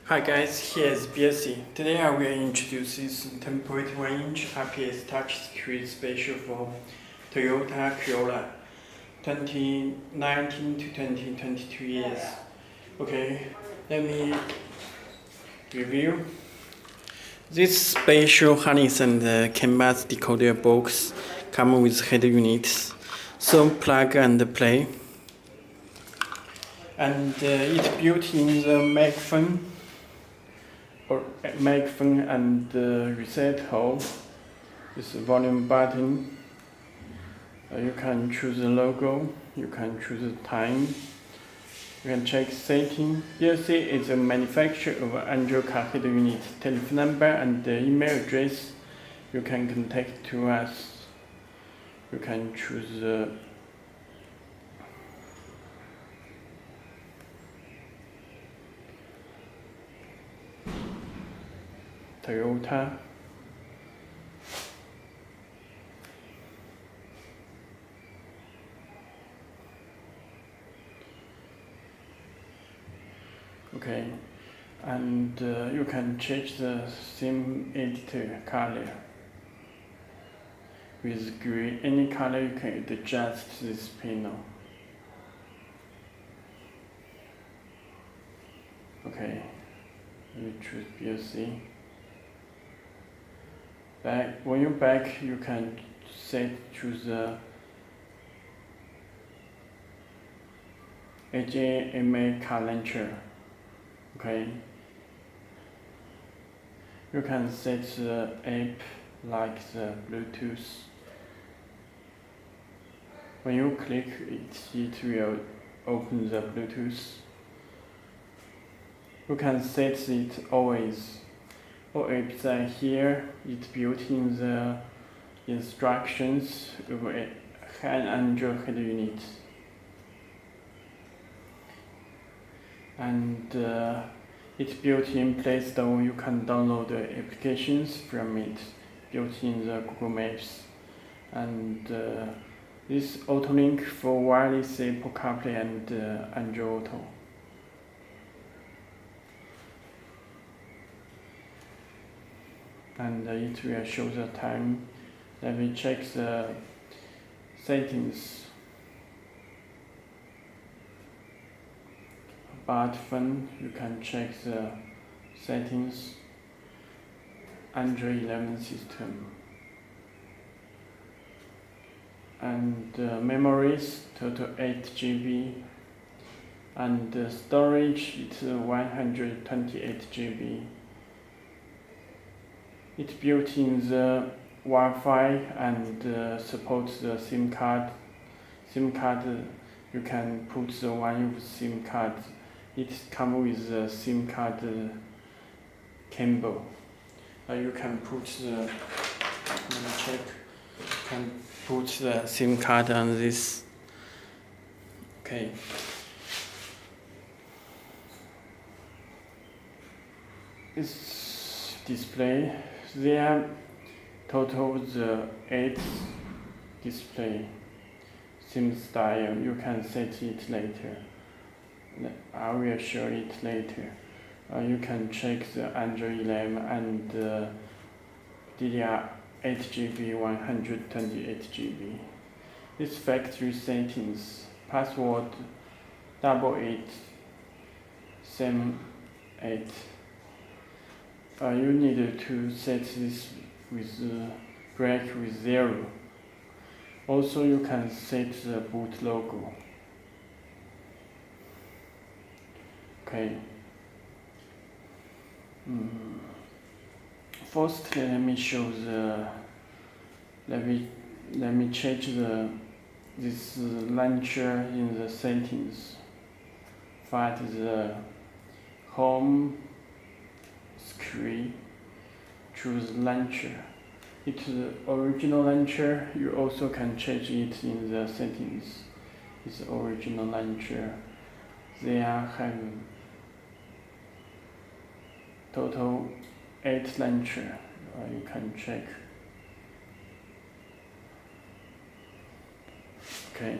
Hi guys, here is Belsee. Today I will introduce this 10.1-inch IPS touchscreen special for Toyota Corolla 2019 to 2022 years. Okay, let me review. This special harness and canvas decoder box come with head units, so plug and play. And it's built in the microphone and reset hole. This volume button. You can choose the logo. You can choose the time. You can check setting. Belsee is a manufacturer of Android car head unit. Telephone number and email address. You can contact to us. You can choose the Toyota. Okay, and you can change the theme editor color with gray. Any color you can adjust this panel. Okay, let me choose Belsee. When you're back, you can set to the HMA car launcher. Okay. You can set the app like the Bluetooth. When you click it will open the Bluetooth. You can set it always. All apps are here. It's built in the instructions of an Android head unit. And it's built in Play Store. You can download the applications from it, built in the Google Maps. And this auto link for wireless Apple CarPlay and Android Auto. And it will show the time. Let me check the settings. About phone, you can check the settings. Android 11 system. And memories total 8 GB. And storage it's 128 GB. It's built in the Wi-Fi and supports the SIM card. SIM card, you can put the one with SIM card. It comes with the SIM card cable. You can put the, let me check. Can put the SIM card on this. Okay. This display. There are total the 8 display. Same style. You can set it later. I will show it later. You can check the Android 11 and DDR8 GB, 128 GB. This factory settings. Password 88 same 8. You need to set this with break with 0. Also, you can set the boot logo. Okay. First, let me show the. Let me change this launcher in the settings. Find the home screen. Choose launcher. It's the original launcher. You also can change it in the settings. It's the original launcher. They have total 8 launcher. You can check. Okay.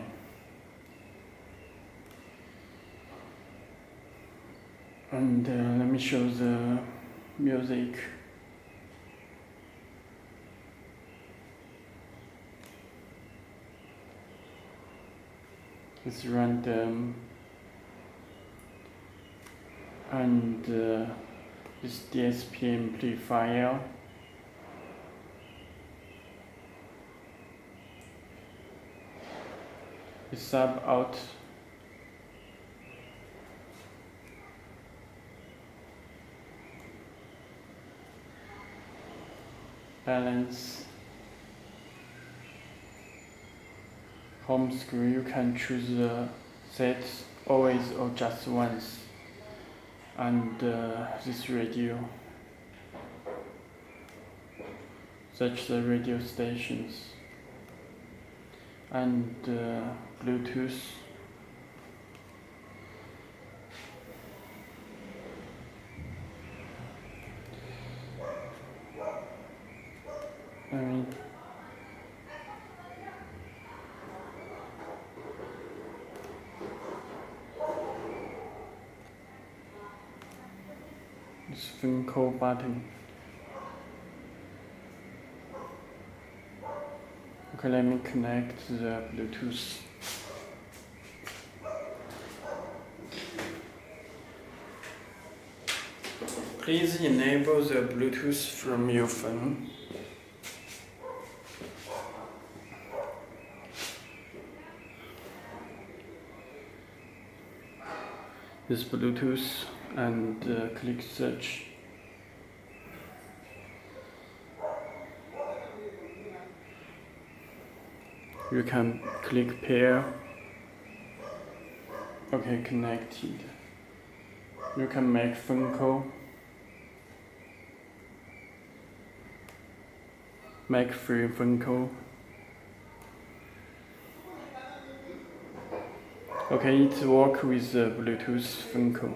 And let me show the music. It's random, and this DSP amplifier. The sub out. Balance. Home screen, you can choose the set always or just once. And this radio. Search the radio stations. And Bluetooth. This phone call button. Okay, let me connect the Bluetooth. Please enable the Bluetooth from your phone. This Bluetooth and click search. You can click pair. Okay, connected. You can make phone call. Make free phone call. Okay, it works with the Bluetooth phone call.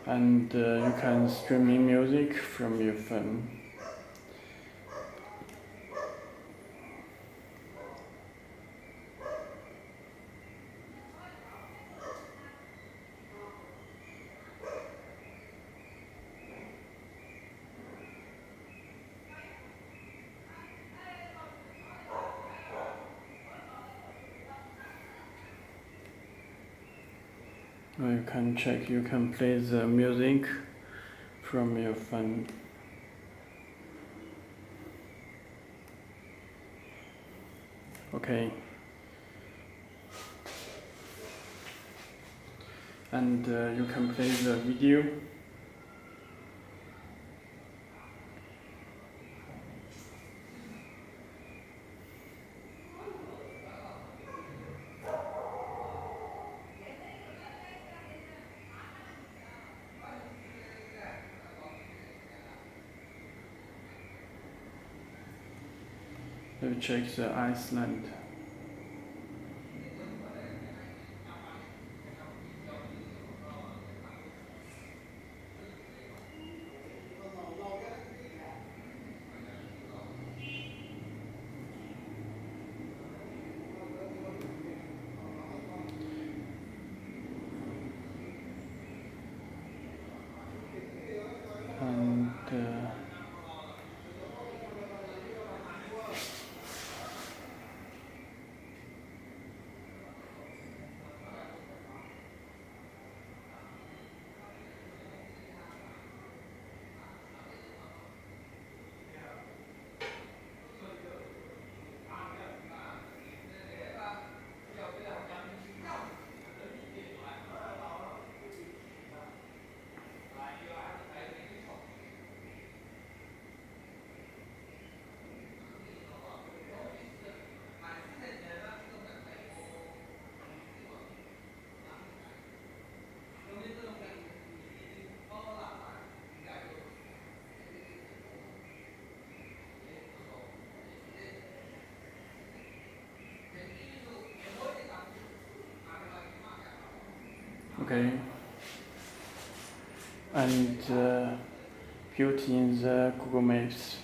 And you can stream music from your phone. You can check, you can play the music from your phone. Okay. And you can play the video. Let me check the Iceland. And okay. And put in the Google Maps.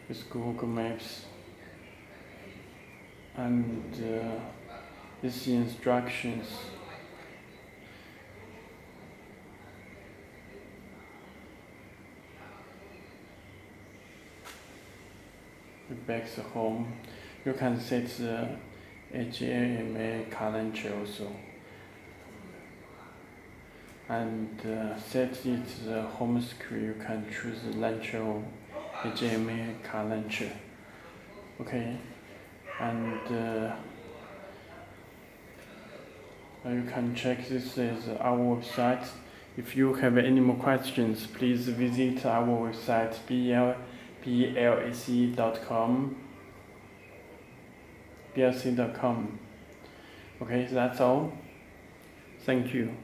With Google Maps. And these instructions. back home. You can set the HMI car launcher also, and set it the home screen. You can choose the launcher or HMI car launcher. Okay, and you can check this is our website. If you have any more questions, please visit our website belsee.com. Belsee.com. Okay, that's all. Thank you.